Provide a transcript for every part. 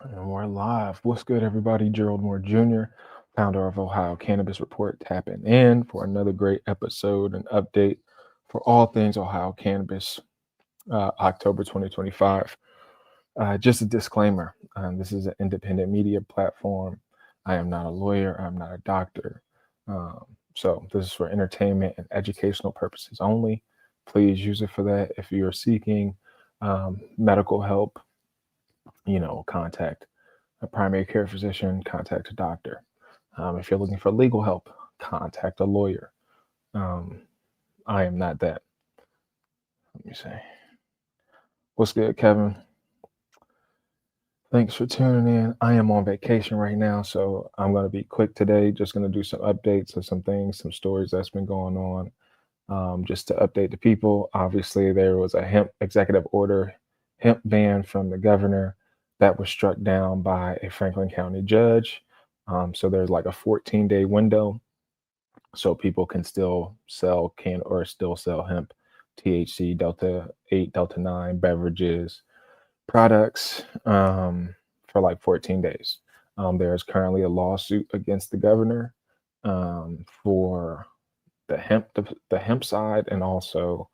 And we're live. What's good, everybody? Gerald Moore Jr., founder of Ohio Cannabis Report, tapping in for another great episode and update for all things Ohio Cannabis, October 2025. Just a disclaimer, this is an independent media platform. I am not a lawyer. I'm not a doctor. Um, so this is for entertainment and educational purposes only. Please use it for that. If you are seeking medical help, contact a primary care physician, contact a doctor. If you're looking for legal help, contact a lawyer. Um, I am not that. Let me say, what's good, Kevin? Thanks for tuning in. I am on vacation right now, so I'm going to be quick today. Just going to do some updates of some things, some stories that's been going on. Just to update the people, obviously, there was a hemp executive order, hemp ban from the governor that was struck down by a Franklin County judge. So there's like a 14-day window so people can still still sell hemp, THC, Delta 8, Delta 9 beverages, products for like 14 days. There's currently a lawsuit against the governor for the hemp side, and also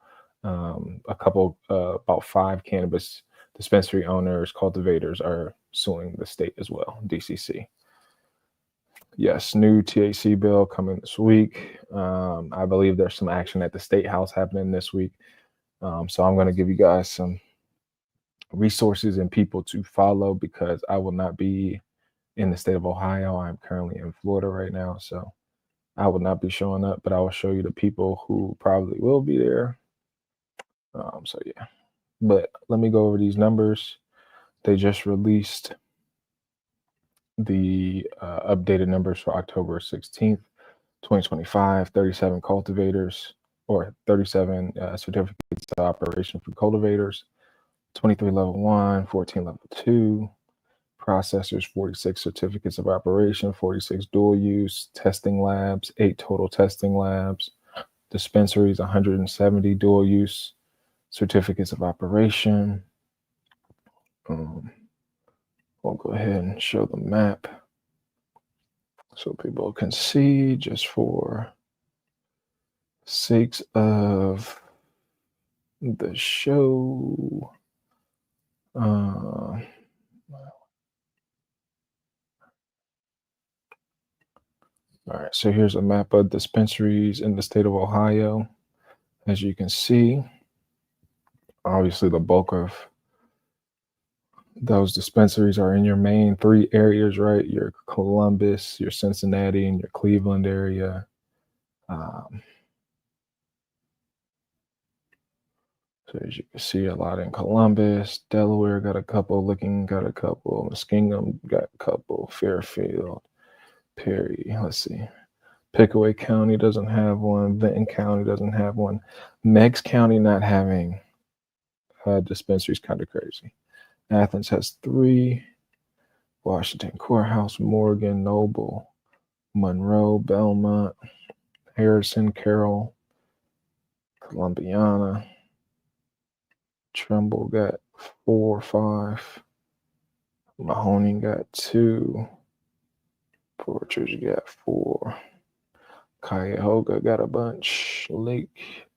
a couple about 5 cannabis dispensary owners, cultivators are suing the state as well, DCC. Yes, new THC bill coming this week. I believe there's some action at the state house happening this week. So I'm going to give you guys some resources and people to follow, because I will not be in the state of Ohio. I'm currently in Florida right now, so I will not be showing up, but I will show you the people who probably will be there. So yeah, but let me go over these numbers. They just released the updated numbers for October 16th, 2025. 37 cultivators, or 37 certificates of operation for cultivators, 23 level 1, 14 level 2, processors, 46 certificates of operation, 46 dual use, testing labs, 8 total testing labs, dispensaries, 170 dual use certificates of operation. We'll go ahead and show the map so people can see, just for sakes of the show. All right, so here's a map of dispensaries in the state of Ohio. As you can see, obviously the bulk of those dispensaries are in your main 3 areas, right? Your Columbus, your Cincinnati, and your Cleveland area. So as you can see, a lot in Columbus. Delaware got a couple, Licking got a couple, Muskingum got a couple, Fairfield, Perry, let's see. Pickaway County doesn't have one. Benton County doesn't have one. Meigs County not having dispensaries, kind of crazy. Athens has 3. Washington Courthouse, Morgan, Noble, Monroe, Belmont, Harrison, Carroll, Columbiana. Trumbull got 4 or 5. Mahoning got 2. Portridge got 4. Cuyahoga got a bunch. Lake,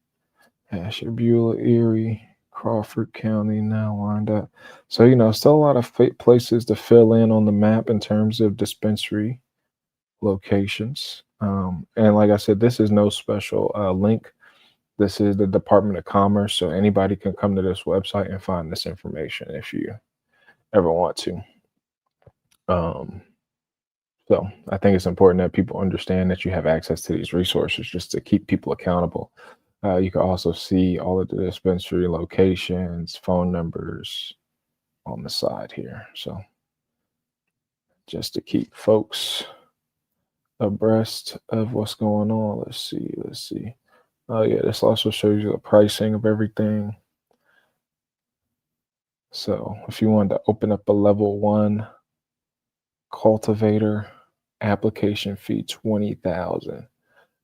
Ashtabula, Erie, Crawford County, now Wyandotte. So, still a lot of places to fill in on the map in terms of dispensary locations. And like I said, this is no special link. This is the Department of Commerce, so anybody can come to this website and find this information if you ever want to. So I think it's important that people understand that you have access to these resources, just to keep people accountable. You can also see all of the dispensary locations, phone numbers on the side here. So just to keep folks abreast of what's going on. Let's see. Oh yeah, this also shows you the pricing of everything. So if you wanted to open up a level 1 cultivator, application fee $20,000,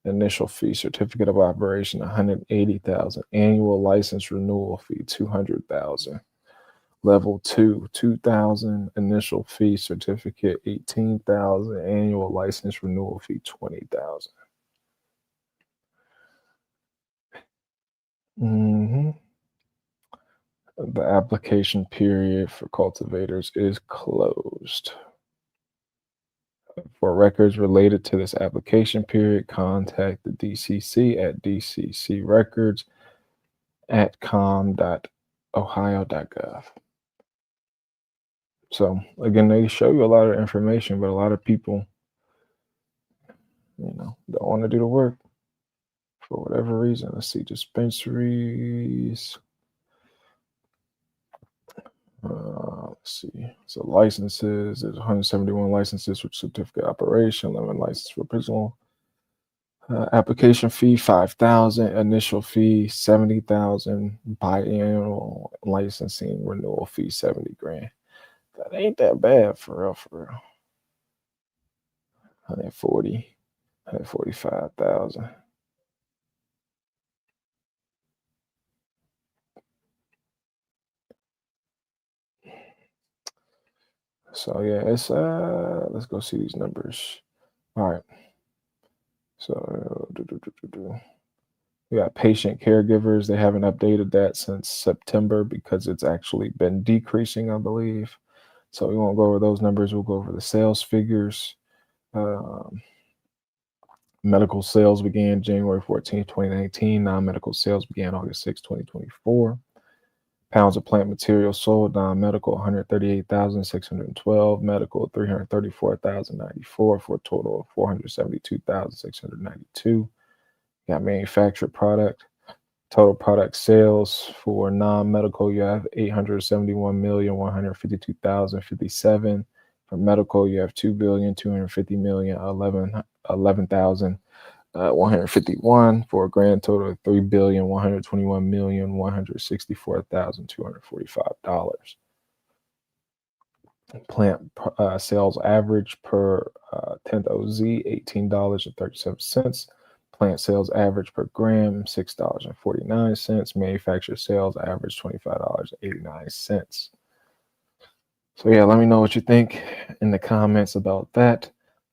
initial fee, certificate of operation $180,000, annual license renewal fee $200,000. Level 2, 2,000 initial fee certificate, 18,000 annual license renewal fee, 20,000. hmm The application period for cultivators is closed. For records related to this application period, contact the DCC at dccrecords@com.ohio.gov. So again, they show you a lot of information, but a lot of people, don't want to do the work for whatever reason. Let's see, dispensaries. Let's see. So licenses, there's 171 licenses for certificate operation, 11 licenses for personal. Application fee 5,000, initial fee 70,000, biannual licensing renewal fee 70 grand. That ain't that bad for real, for real. 140, 145,000. So yeah, it's let's go see these numbers. All right. So we got patient caregivers. They haven't updated that since September because it's actually been decreasing, I believe. So we won't go over those numbers. We'll go over the sales figures. Medical sales began January 14, 2019. Non-medical sales began August 6, 2024. Pounds of plant material sold, non-medical 138,612, medical 334,094 for a total of 472,692. Got manufactured product. Total product sales for non-medical, you have 871,152,057. For medical, you have 2,250,011,151 for a grand total of $3,121,164,245. Plant sales average per 10th OZ, $18.37. Plant sales average per gram, $6.49. Manufacturer sales average, $25.89. So yeah, let me know what you think in the comments about that.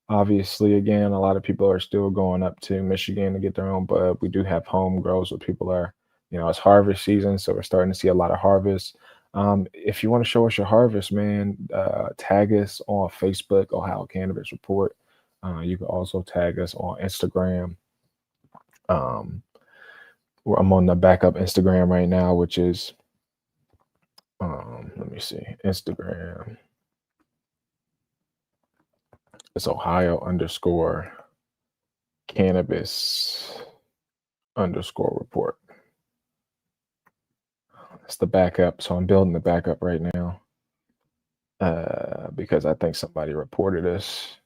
Obviously, again, a lot of people are still going up to Michigan to get their own bud. We do have home grows where people are, it's harvest season, so we're starting to see a lot of harvest. If you want to show us your harvest, man, tag us on Facebook, Ohio Cannabis Report. You can also tag us on Instagram. I'm on the backup Instagram right now, which is, let me see, Instagram. It's Ohio_Cannabis_report. It's the backup. So I'm building the backup right now because I think somebody reported us,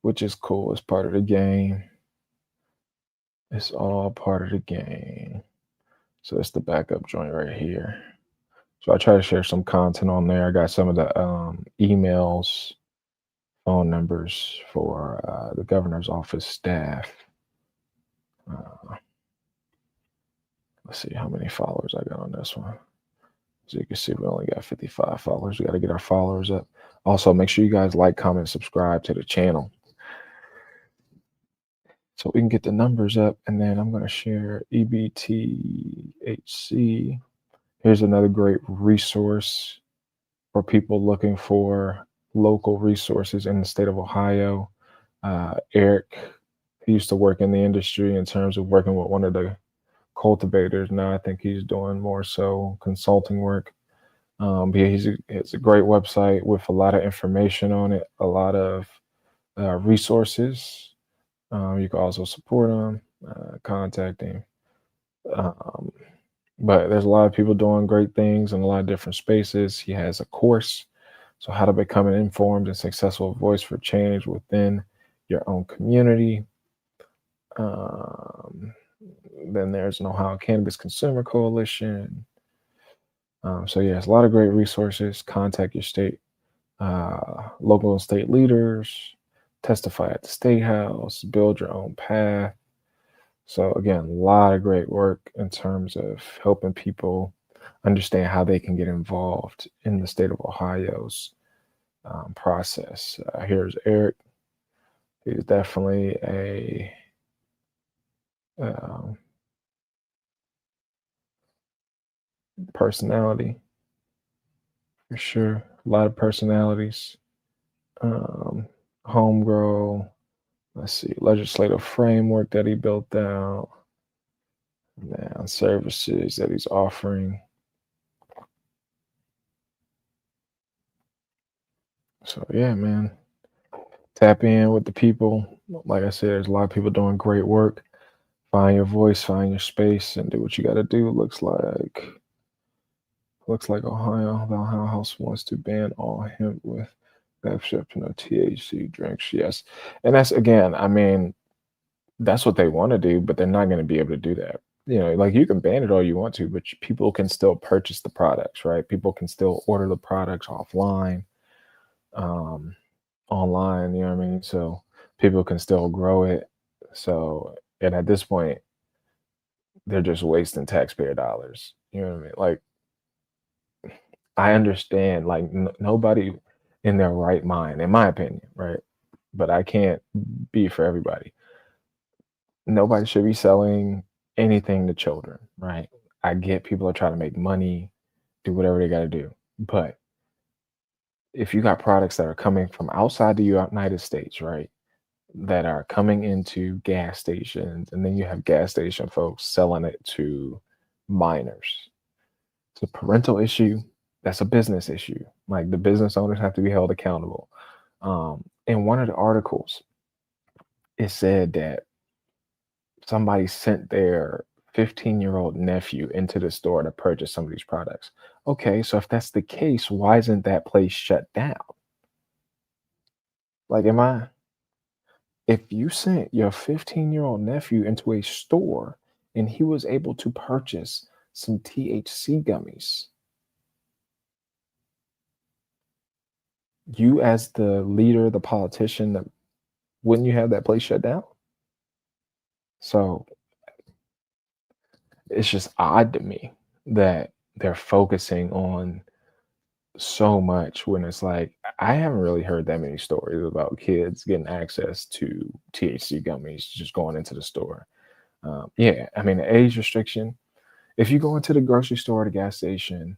which is cool. It's part of the game. It's all part of the game. So it's the backup joint right here. So I try to share some content on there. I got some of the emails, phone numbers for the governor's office staff. Let's see how many followers I got on this one. So you can see we only got 55 followers. We got to get our followers up. Also, make sure you guys like, comment, subscribe to the channel so we can get the numbers up. And then I'm going to share EBTHC. Here's another great resource for people looking for local resources in the state of Ohio. Eric, he used to work in the industry in terms of working with one of the cultivators. Now I think he's doing more so consulting work. But yeah, it's a great website with a lot of information on it, a lot of resources. You can also support him, contact him. But there's a lot of people doing great things in a lot of different spaces. He has a course, so how to become an informed and successful voice for change within your own community. Then there's an Ohio Cannabis Consumer Coalition. So yeah, it's a lot of great resources. Contact your state, local and state leaders, testify at the state house, build your own path. So again, a lot of great work in terms of helping people understand how they can get involved in the state of Ohio's process. Here's Eric. He's definitely a um, personality for sure. A lot of personalities. Um, Homegrown. Let's see, legislative framework that he built out. Now, services that he's offering. So yeah, man, tap in with the people. Like I said, there's a lot of people doing great work. Find your voice, find your space, and do what you got to do. Looks like the Ohio House wants to ban all hemp with except no THC drinks. Yes, and that's again. I mean, that's what they want to do, but they're not going to be able to do that. Like you can ban it all you want to, but people can still purchase the products, right? People can still order the products offline, um, online. You know what I mean? So people can still grow it. So, and at this point, they're just wasting taxpayer dollars. You know what I mean? Like I understand, like nobody in their right mind, in my opinion, right? But I can't be for everybody. Nobody should be selling anything to children, right? I get people are trying to make money, do whatever they got to do. But if you got products that are coming from outside the United States, right, that are coming into gas stations, and then you have gas station folks selling it to minors, it's a parental issue. That's a business issue. Like the business owners have to be held accountable. In one of the articles, it said that somebody sent their 15-year-old nephew into the store to purchase some of these products. Okay, so if that's the case, why isn't that place shut down? Like, if you sent your 15-year-old nephew into a store and he was able to purchase some THC gummies, you as the leader, the politician, wouldn't you have that place shut down? So it's just odd to me that they're focusing on so much when it's like I haven't really heard that many stories about kids getting access to THC gummies just going into the store. Yeah, I mean, the age restriction. If you go into the grocery store or the gas station,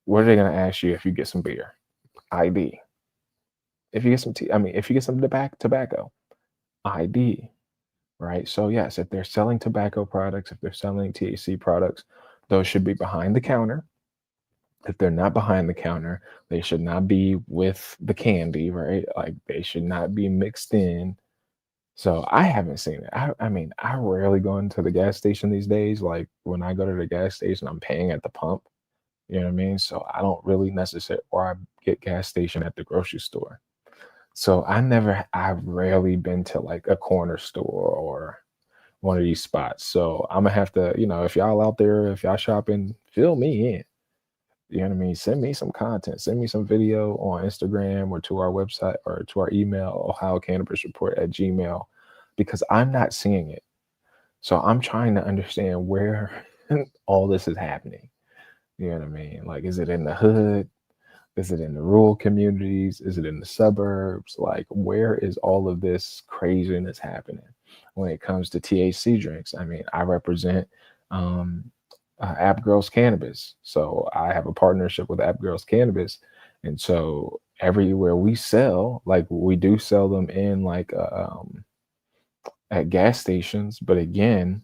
what are they going to ask you if you get some beer? ID. If you get some tea, I mean, if you get some tobacco, ID. Right. So yes, if they're selling tobacco products, if they're selling THC products, those should be behind the counter. If they're not behind the counter, they should not be with the candy, right? Like they should not be mixed in. So I haven't seen it. I mean, I rarely go into the gas station these days. Like when I go to the gas station, I'm paying at the pump. You know what I mean? So I don't really necessarily, or I get gas station at the grocery store. So I've rarely been to like a corner store or one of these spots. So I'm gonna have to, if y'all out there, if y'all shopping, fill me in. You know what I mean? Send me some content. Send me some video on Instagram or to our website or to our email, Ohio Cannabis Report at Gmail, because I'm not seeing it. So I'm trying to understand where all this is happening. You know what I mean? Like, is it in the hood? Is it in the rural communities? Is it in the suburbs? Like, where is all of this craziness happening when it comes to THC drinks? I mean, I represent um, App Girls Cannabis. So I have a partnership with App Girls Cannabis. And so everywhere we sell, like we do sell them in like at gas stations. But again,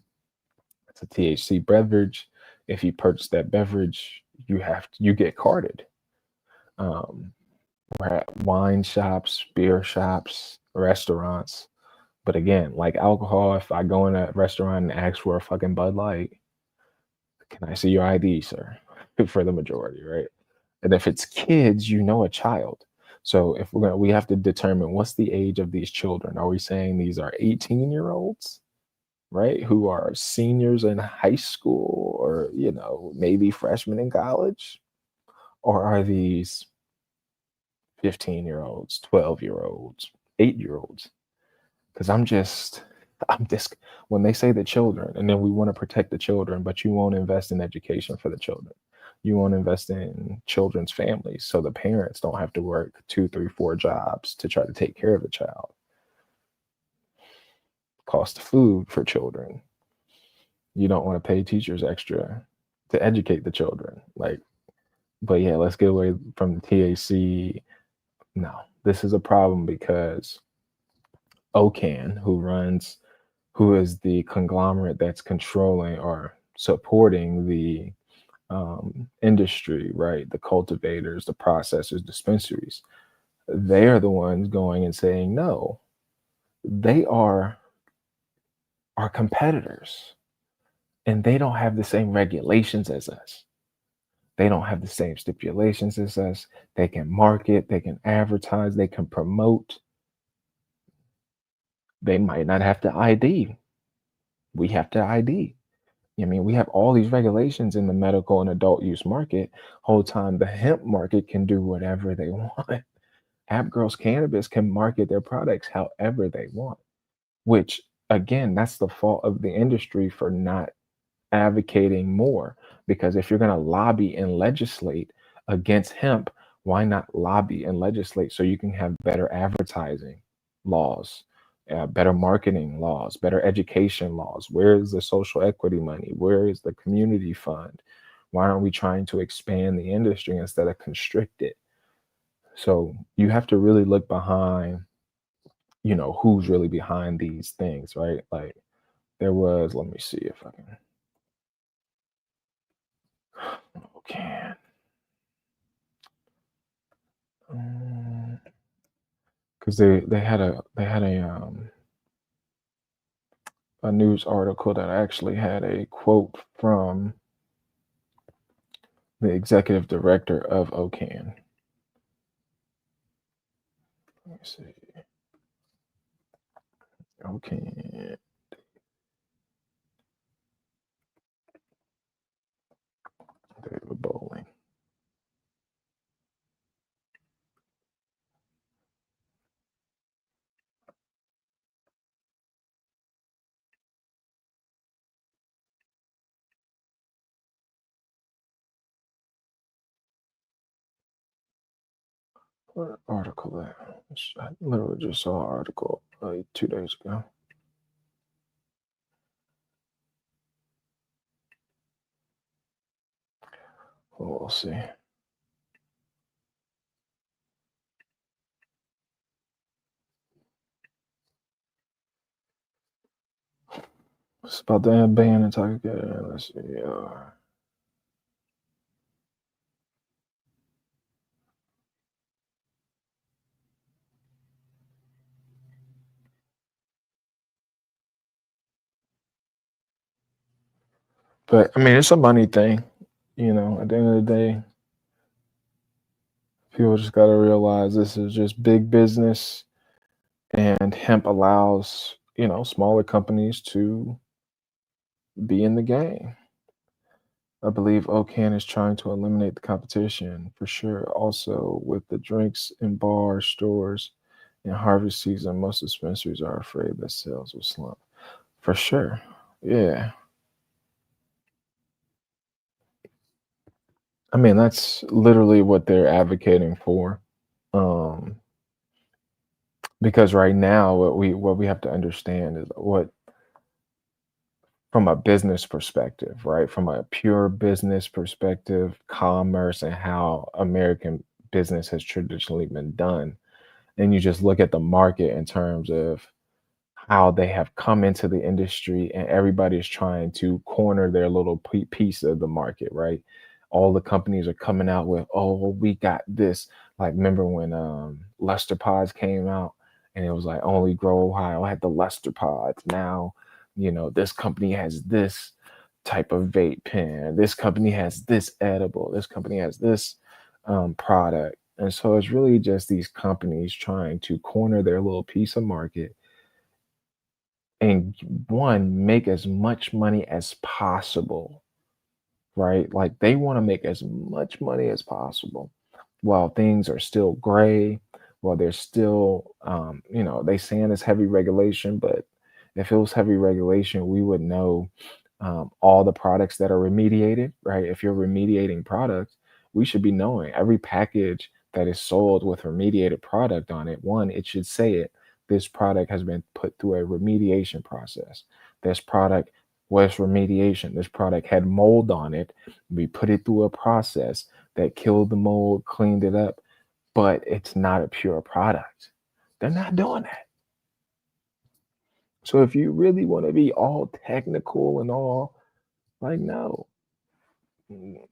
it's a THC beverage. If you purchase that beverage, you get carded. Um, we're at wine shops, beer shops, restaurants. But again, like alcohol, if I go in a restaurant and ask for a fucking Bud Light, can I see your ID, sir? For the majority, right? And if it's kids, a child. So if we have to determine what's the age of these children. Are we saying these are 18-year-olds, right? Who are seniors in high school or, maybe freshmen in college? Or are these 15-year-olds, 12-year-olds, 8-year-olds? Because I'm just, when they say the children, and then we want to protect the children, but you won't invest in education for the children. You want to invest in children's families so the parents don't have to work two, three, four jobs to try to take care of the child. Cost of food for children. You don't want to pay teachers extra to educate the children. Like, but yeah, let's get away from the THC. No, this is a problem because OCAN, who is the conglomerate that's controlling or supporting the industry, right? The cultivators, the processors, dispensaries. They are the ones going and saying, no, they are our competitors and they don't have the same regulations as us. They don't have the same stipulations as us. They can market, they can advertise, they can promote. They might not have to ID. We have to ID. I mean, we have all these regulations in the medical and adult use market. Whole time the hemp market can do whatever they want. App Girls Cannabis can market their products however they want, which again, that's the fault of the industry for not advocating more. Because if you're going to lobby and legislate against hemp, why not lobby and legislate so you can have better advertising laws, better marketing laws, better education laws? Where is the social equity money? Where is the community fund? Why aren't we trying to expand the industry instead of constrict it? So you have to really look behind, who's really behind these things, right? Like there was, let me see if I can. Okay. Because they had a news article that actually had a quote from the executive director of OCAN. Let me see. OCAN. David Bowling. What article that? I literally just saw an article 2 days ago. Well, we'll see. It's about the ban and talk again. Let's see. But I mean, it's a money thing. At the end of the day, people just got to realize this is just big business, and hemp allows, smaller companies to be in the game. I believe OCAN is trying to eliminate the competition for sure. Also, with the drinks in bars, stores, in harvest season, most dispensaries are afraid that sales will slump. For sure. Yeah. I mean, that's literally what they're advocating for. Um, because right now what we have to understand is what, from a business perspective, right? From a pure business perspective, commerce and how American business has traditionally been done. And you just look at the market in terms of how they have come into the industry, and everybody is trying to corner their little piece of the market, right? All the companies are coming out with, oh, we got this. Like, remember when Lester Pods came out and it was like only Grow Ohio had the Lester Pods. Now, this company has this type of vape pen. This company has this edible. This company has this product. And so it's really just these companies trying to corner their little piece of market and one, make as much money as possible, right? Like they want to make as much money as possible while things are still gray, while there's still, they saying it's heavy regulation, but if it was heavy regulation, we would know all the products that are remediated, right? If you're remediating products, we should be knowing every package that is sold with remediated product on it. One, it should say it. This product has been put through a remediation process. This product was remediation. This product had mold on it. We put it through a process that killed the mold, cleaned it up, but it's not a pure product. They're not doing that. So if you really want to be all technical and all, like, no.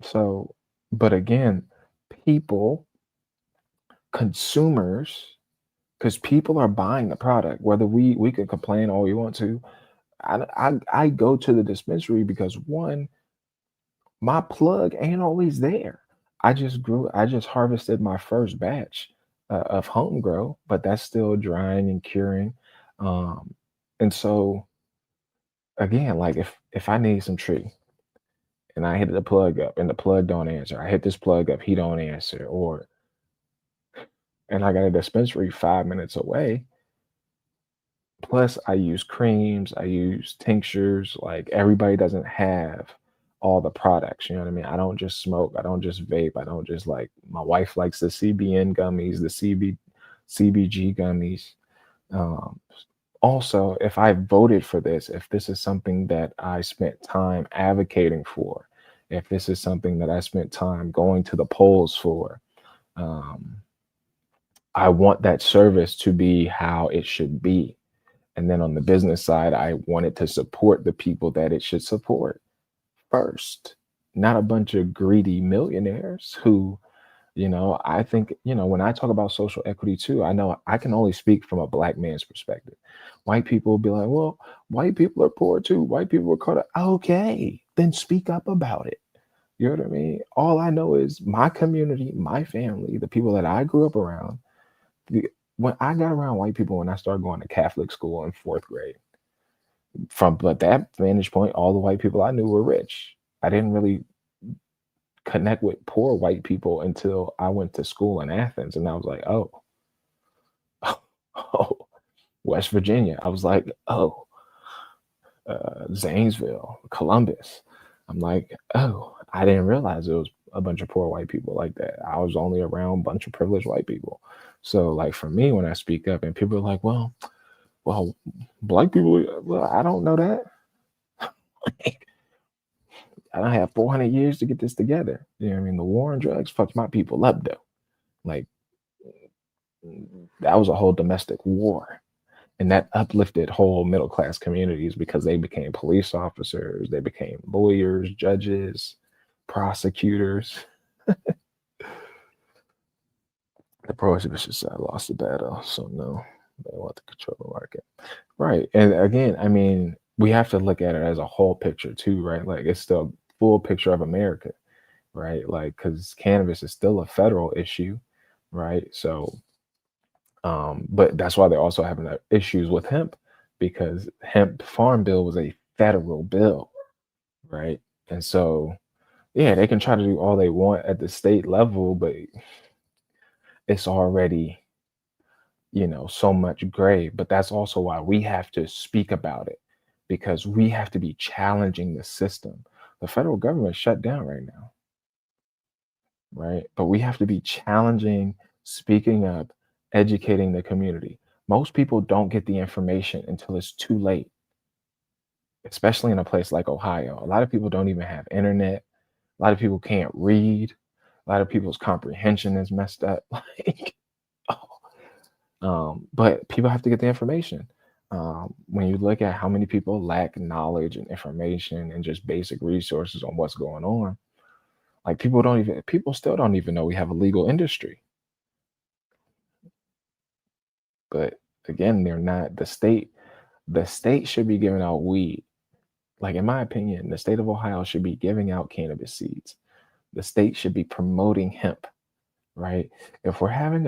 So, but again, people, consumers, because people are buying the product, whether we could complain all we want to. I go to the dispensary because one, my plug ain't always there. I just harvested my first batch of home grow, but that's still drying and curing. Um, and so again, like if I need some tree and I hit the plug up and the plug don't answer, I hit this plug up, he don't answer, or and I got a dispensary 5 minutes away. Plus, I use creams, I use tinctures. Like everybody doesn't have all the products. You know what I mean? I don't just smoke, I don't just vape, I don't just like my wife likes the CBN gummies, the CBG gummies. Um, Also, if I voted for this, if this is something that I spent time advocating for, if this is something that I spent time going to the polls for, um, I want that service to be how it should be. And then on the business side, I want it to support the people that it should support first, not a bunch of greedy millionaires who, I think, when I talk about social equity too, I know I can only speak from a black man's perspective. White people will be like, well, white people are poor too. White people are caught up. Okay, then speak up about it. You know what I mean? All I know is my community, my family, the people that I grew up around. When I got around white people, when I started going to Catholic school in fourth grade, from but that vantage point, all the white people I knew were rich. I didn't really connect with poor white people until I went to school in Athens, and I was like, oh, oh, West Virginia. I was like, oh, Zanesville, Columbus. I'm like, oh, I didn't realize it was a bunch of poor white people like that. I was only around a bunch of privileged white people. So, like for me, when I speak up, and people are like, well, black people. Well, I don't know that. I don't have 400 years to get this together. You know what I mean? The war on drugs fucked my people up though. Like that was a whole domestic war. And that uplifted whole middle class communities because they became police officers, they became lawyers, judges, prosecutors. The prohibition side lost the battle, so no, they want to control the market. Right. And again, I mean, we have to look at it as a whole picture too, right? Like it's the full picture of America, right? Like, because cannabis is still a federal issue, right? So, but that's why they're also having issues with hemp because hemp farm bill was a federal bill, right? And so, yeah, they can try to do all they want at the state level, but it's already, so much gray. But that's also why we have to speak about it because we have to be challenging the system. The federal government shut down right now, right? But we have to be challenging, speaking up, educating the community. Most people don't get the information until it's too late, especially in a place like Ohio. A lot of people don't even have internet. A lot of people can't read. A lot of people's comprehension is messed up. Like, but people have to get the information. When you look at how many people lack knowledge and information and just basic resources on what's going on, like people still don't even know we have a legal industry. But again, they're not the state should be giving out weed. Like in my opinion, the state of Ohio should be giving out cannabis seeds. The state should be promoting hemp, right? If we're having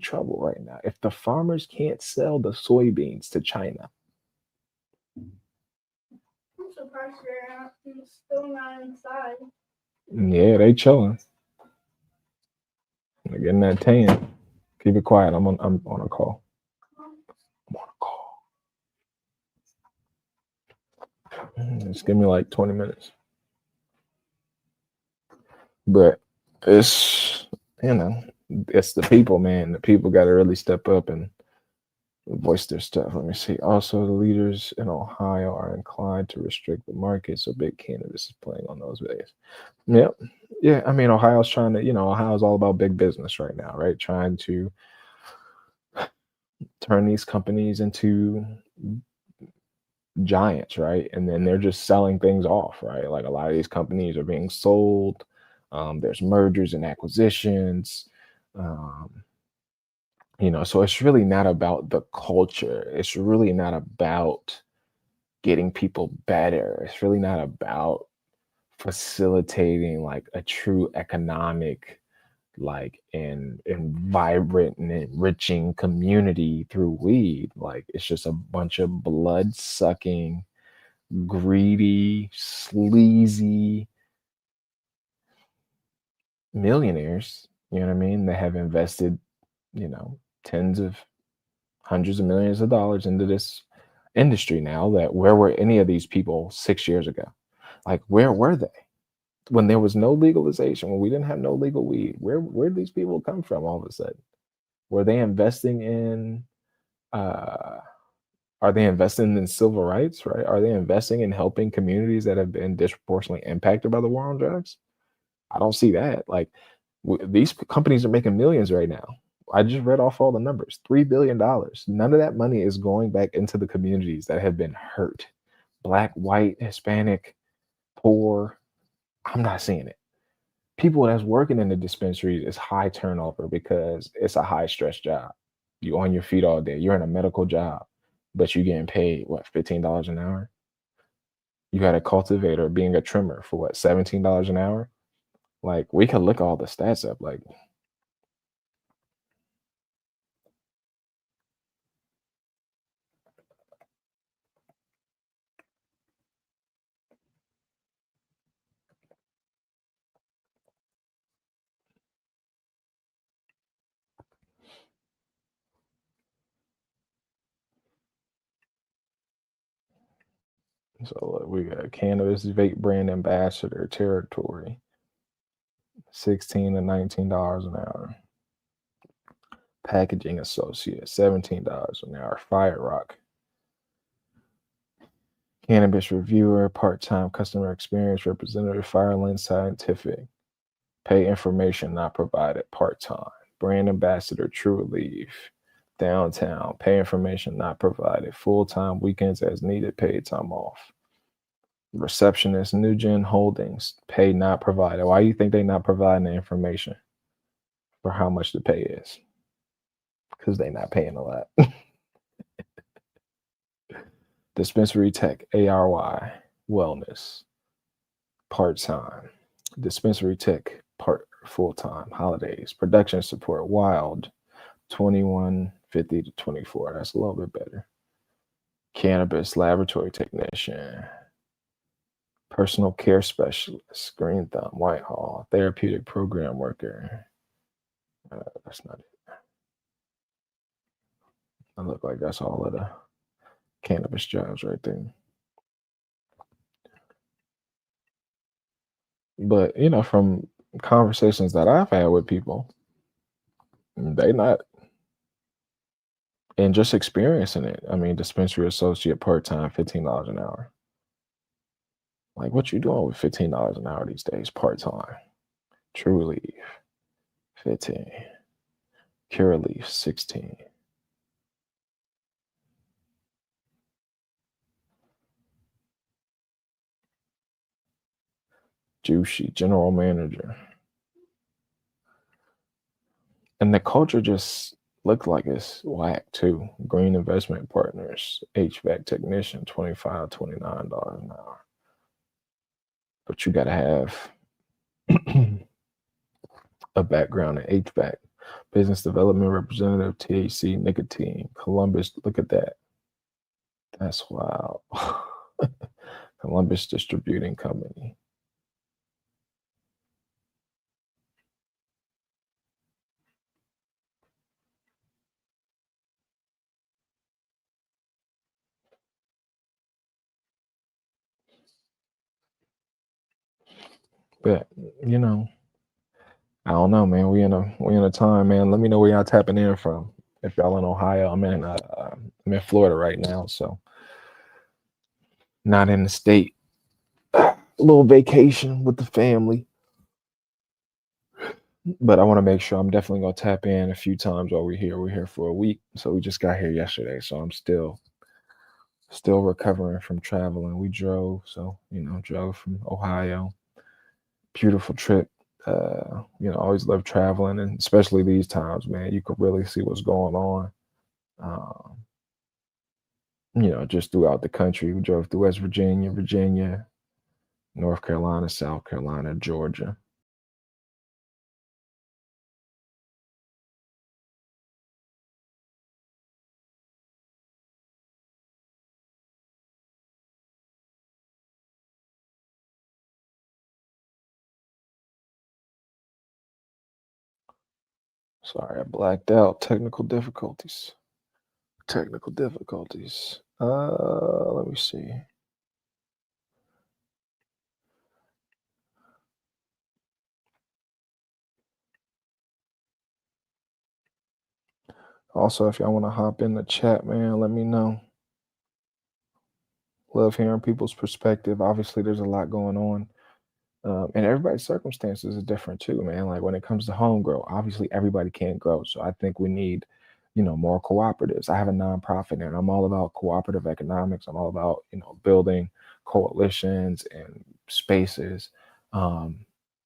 trouble right now, if the farmers can't sell the soybeans to China, I'm surprised they're still not inside. Yeah, they chilling. They're getting that tan. Keep it quiet. I'm on a call. I'm on a call. Just give me like 20 minutes. But it's, you know, it's the people, man. The people got to really step up and voice their stuff. Let me see. Also, the leaders in Ohio are inclined to restrict the market, so big cannabis is playing on those days. Yep. Yeah. I mean, Ohio's trying to, Ohio's all about big business right now, right? Trying to turn these companies into giants, right? And then they're just selling things off, right? Like a lot of these companies are being sold. There's mergers and acquisitions. Um, so it's really not about the culture. It's really not about getting people better. It's really not about facilitating like a true economic, like and vibrant and enriching community through weed. Like it's just a bunch of blood sucking, greedy, sleazy millionaires, you know what I mean? They have invested, tens of hundreds of millions of dollars into this industry now. That where were any of these people 6 years ago? Like where were they? When there was no legalization, when we didn't have no legal weed, where did these people come from all of a sudden? Were they investing in uh are they investing in civil rights, right? Are they investing in helping communities that have been disproportionately impacted by the war on drugs? I don't see that. Like these companies are making millions right now. I just read off all the numbers. $3 billion. None of that money is going back into the communities that have been hurt. Black, white, Hispanic, poor. I'm not seeing it. People that's working in the dispensaries is high turnover because it's a high stress job. You on your feet all day. You're in a medical job, but you getting paid what, $15 an hour? You got a cultivator being a trimmer for what, $17 an hour? Like we could look all the stats up. Like so we got cannabis vape brand ambassador territory, 16 to $19 an hour. Packaging associate, $17 an hour. Fire Rock, cannabis reviewer, part-time customer experience representative, Fireland Scientific. Pay information not provided, part-time. Brand ambassador, True Relief. Downtown, pay information not provided, full-time, weekends as needed, paid time off. Receptionist, Nugent Holdings, pay not provided. Why do you think they not providing the information for how much the pay is? Because they not paying a lot. Dispensary tech, ARY, wellness, part-time. Dispensary tech, part full-time. Holidays, production support, wild, 2150 to 24. That's a little bit better. Cannabis laboratory technician, personal care specialist, Green Thumb, Whitehall, therapeutic program worker. That's not it. I look like that's all of the cannabis jobs right there. But from conversations that I've had with people, they not, and just experiencing it. I mean, dispensary associate part time, $15 an hour. Like, what you doing with $15 an hour these days, part time? True Leaf, 15. Cure Leaf, 16. Juicy, general manager. And the culture just looked like it's whack too. Green investment partners, HVAC technician, $25, $29 an hour. But you gotta have a background in HVAC, business development representative, THC, nicotine, Columbus. Look at that. That's wild. Columbus Distributing Company. But you know, I don't know, man. We in a time, man. Let me know where y'all tapping in from. If y'all in Ohio, I'm in Florida right now, so not in the state. A little vacation with the family, but I want to make sure I'm definitely gonna tap in a few times while we're here. We're here for a week, so we just got here yesterday, so I'm still recovering from traveling. We drove, so drove from Ohio. Beautiful trip. Always love traveling, and especially these times, man. You could really see what's going on. Um, just throughout the country. We drove through West Virginia, Virginia, North Carolina, South Carolina, Georgia. Sorry, I blacked out. Technical difficulties. Technical difficulties. Let me see. Also, if y'all want to hop in the chat, man, let me know. Love hearing people's perspective. Obviously, there's a lot going on. And everybody's circumstances is different too, man. Like when it comes to home grow, obviously everybody can't grow. So I think we need, more cooperatives. I have a nonprofit and I'm all about cooperative economics. I'm all about, building coalitions and spaces. Um,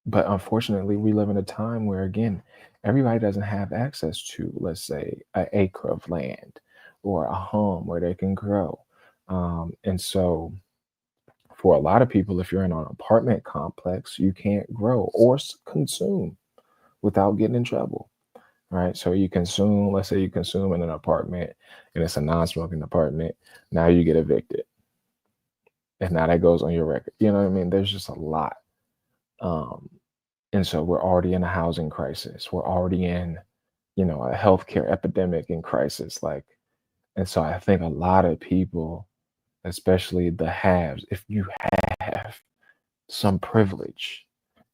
but unfortunately, we live in a time where, again, everybody doesn't have access to, let's say, an acre of land or a home where they can grow. And so, for a lot of people, if you're in an apartment complex, you can't grow or consume without getting in trouble, right? So you consume, let's say you consume in an apartment and it's a non-smoking apartment. Now you get evicted, and now that goes on your record. You know what I mean? There's just a lot. Um, and so we're already in a housing crisis. We're already in, a healthcare epidemic and crisis. And so I think a lot of people, especially the haves, if you have some privilege,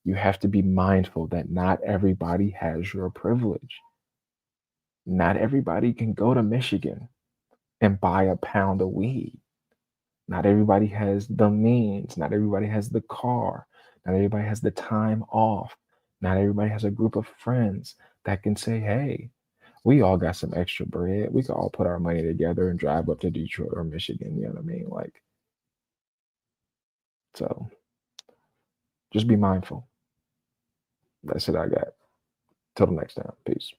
you have to be mindful that not everybody has your privilege. Not everybody can go to Michigan and buy a pound of weed. Not everybody has the means. Not everybody has the car. Not everybody has the time off. Not everybody has a group of friends that can say, hey, we all got some extra bread. We can all put our money together and drive up to Detroit or Michigan. You know what I mean? So just be mindful. That's it I got. Till the next time. Peace.